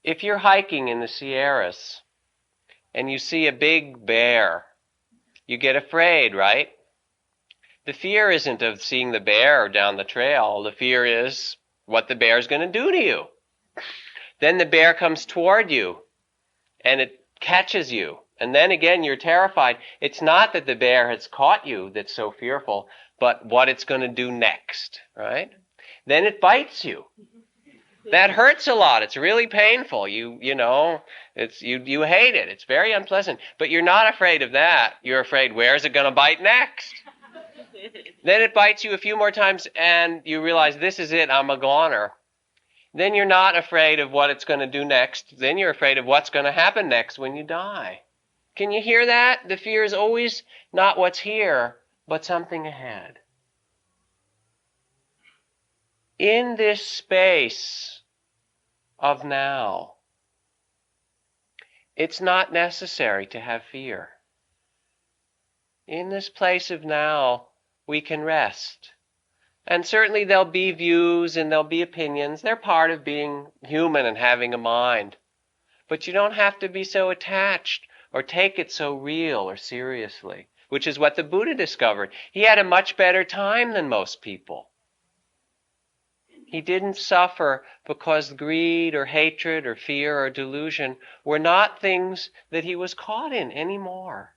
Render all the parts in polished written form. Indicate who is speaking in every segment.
Speaker 1: If you're hiking in the Sierras and you see a big bear, you get afraid, right? The fear isn't of seeing the bear down the trail. The fear is what the bear's going to do to you. Then the bear comes toward you and it catches you. And then again, you're terrified. It's not that the bear has caught you that's so fearful, but what it's going to do next, right? Then it bites you. That hurts a lot. It's really painful. You hate it. It's very unpleasant. But you're not afraid of that. You're afraid, where's it going to bite next? Then it bites you a few more times and you realize, this is it, I'm a goner. Then you're not afraid of what it's going to do next. Then you're afraid of what's going to happen next when you die. Can you hear that? The fear is always not what's here, but something ahead. In this space of now, it's not necessary to have fear. In this place of now, we can rest. And certainly there'll be views and there'll be opinions. They're part of being human and having a mind. But you don't have to be so attached or take it so real or seriously, which is what the Buddha discovered. He had a much better time than most people. He didn't suffer because greed or hatred or fear or delusion were not things that he was caught in anymore.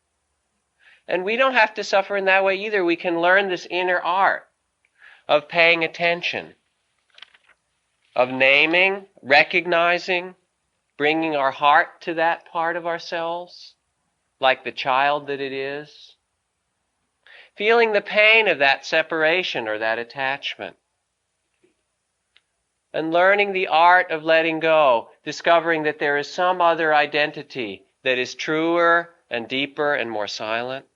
Speaker 1: And we don't have to suffer in that way either. We can learn this inner art of paying attention, of naming, recognizing, bringing our heart to that part of ourselves, like the child that it is, feeling the pain of that separation or that attachment, and learning the art of letting go, discovering that there is some other identity that is truer and deeper and more silent.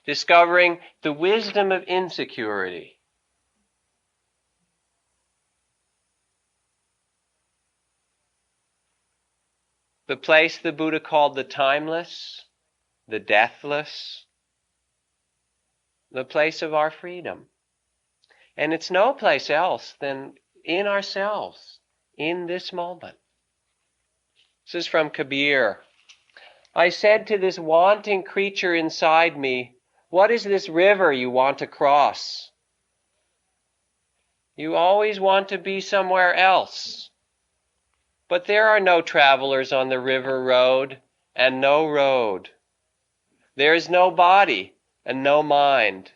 Speaker 1: Discovering the wisdom of insecurity. The place the Buddha called the timeless, the deathless, the place of our freedom. And it's no place else than in ourselves, in this moment. This is from Kabir. I said to this wanting creature inside me, what is this river you want to cross? You always want to be somewhere else. But there are no travelers on the river road and no road. There is no body and no mind.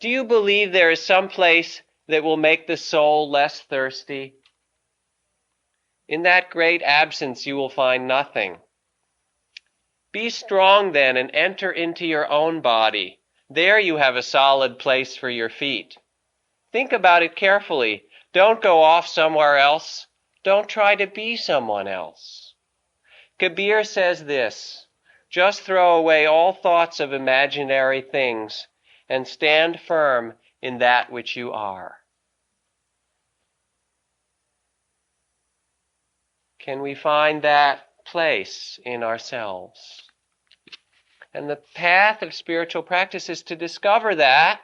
Speaker 1: Do you believe there is some place that will make the soul less thirsty? In that great absence you will find nothing. Be strong then and enter into your own body. There you have a solid place for your feet. Think about it carefully. Don't go off somewhere else. Don't try to be someone else. Kabir says this, just throw away all thoughts of imaginary things and stand firm in that which you are. Can we find that place in ourselves? And the path of spiritual practice is to discover that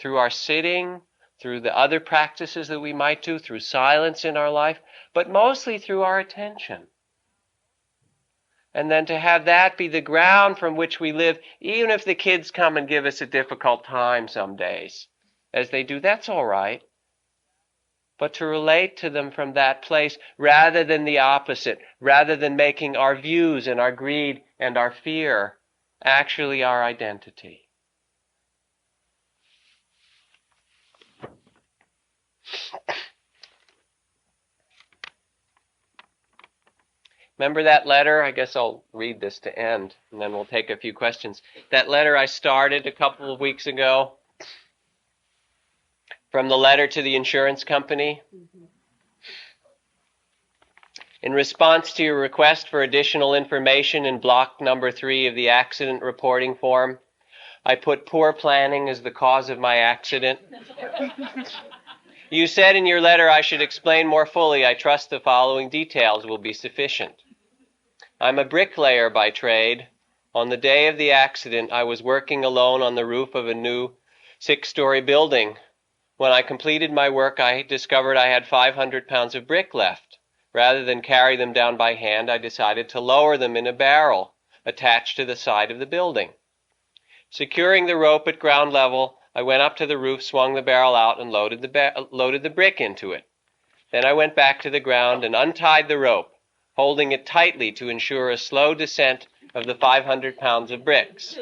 Speaker 1: through our sitting, through the other practices that we might do, through silence in our life, but mostly through our attention. And then to have that be the ground from which we live, even if the kids come and give us a difficult time some days. As they do, that's all right. But to relate to them from that place rather than the opposite, rather than making our views and our greed and our fear actually our identity. Remember that letter? I guess I'll read this to end, and then we'll take a few questions. That letter I started a couple of weeks ago, from the letter to the insurance company. In response to your request for additional information in block number 3 of the accident reporting form, I put poor planning as the cause of my accident. You said in your letter I should explain more fully. I trust the following details will be sufficient. I'm a bricklayer by trade. On the day of the accident, I was working alone on the roof of a new 6-story building When I completed my work, I discovered I had 500 pounds of brick left. Rather than carry them down by hand, I decided to lower them in a barrel attached to the side of the building. Securing the rope at ground level, I went up to the roof, swung the barrel out, and loaded the brick into it. Then I went back to the ground and untied the rope, holding it tightly to ensure a slow descent of the 500 pounds of bricks.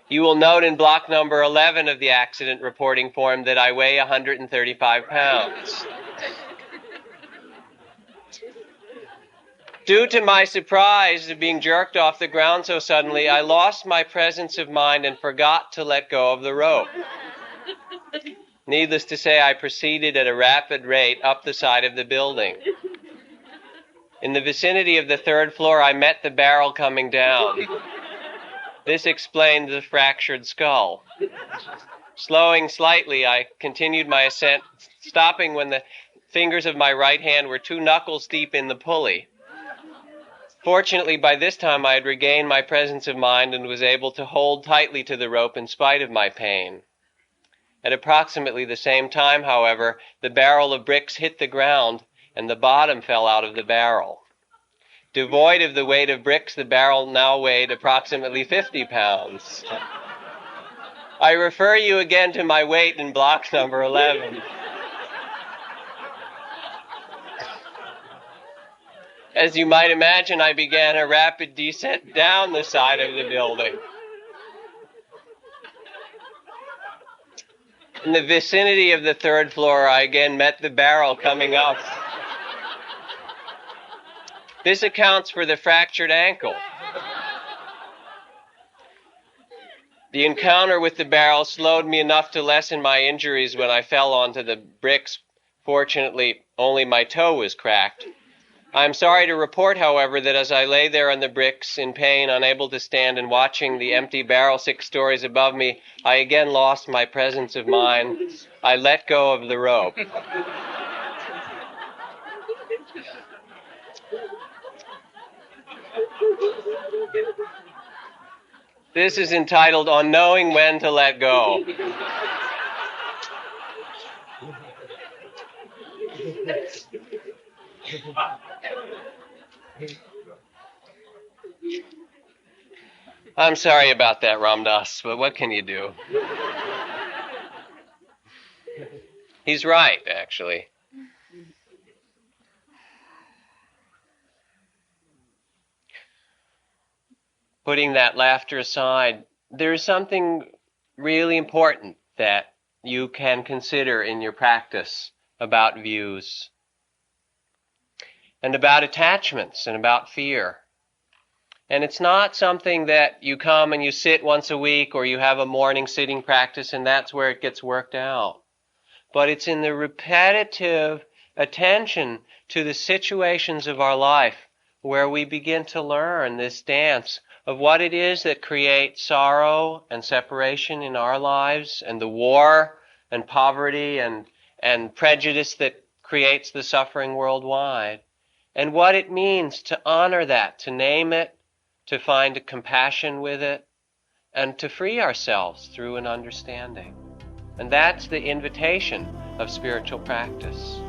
Speaker 1: You will note in block number 11 of the accident reporting form that I weigh 135 pounds. Due to my surprise of being jerked off the ground so suddenly, I lost my presence of mind and forgot to let go of the rope. Needless to say, I proceeded at a rapid rate up the side of the building. In the vicinity of the third floor, I met the barrel coming down. This explained the fractured skull. Slowing slightly, I continued my ascent, stopping when the fingers of my right hand were 2 knuckles deep in the pulley. Fortunately, by this time I had regained my presence of mind and was able to hold tightly to the rope in spite of my pain. At approximately the same time, however, the barrel of bricks hit the ground and the bottom fell out of the barrel. Devoid of the weight of bricks, the barrel now weighed approximately 50 pounds. I refer you again to my weight in block number 11. As you might imagine, I began a rapid descent down the side of the building. In the vicinity of the third floor, I again met the barrel coming up. This accounts for the fractured ankle. The encounter with the barrel slowed me enough to lessen my injuries when I fell onto the bricks. Fortunately, only my toe was cracked. I'm sorry to report, however, that as I lay there on the bricks in pain, unable to stand, and watching the empty barrel 6 stories above me, I again lost my presence of mind. I let go of the rope. This is entitled On Knowing When to Let Go. I'm sorry about that, Ramdas, but what can you do? He's right, actually. Putting that laughter aside, there's something really important that you can consider in your practice about views and about attachments and about fear. And it's not something that you come and you sit once a week or you have a morning sitting practice and that's where it gets worked out. But it's in the repetitive attention to the situations of our life where we begin to learn this dance of what it is that creates sorrow and separation in our lives and the war and poverty and prejudice that creates the suffering worldwide. And what it means to honor that, to name it, to find a compassion with it, and to free ourselves through an understanding. And that's the invitation of spiritual practice.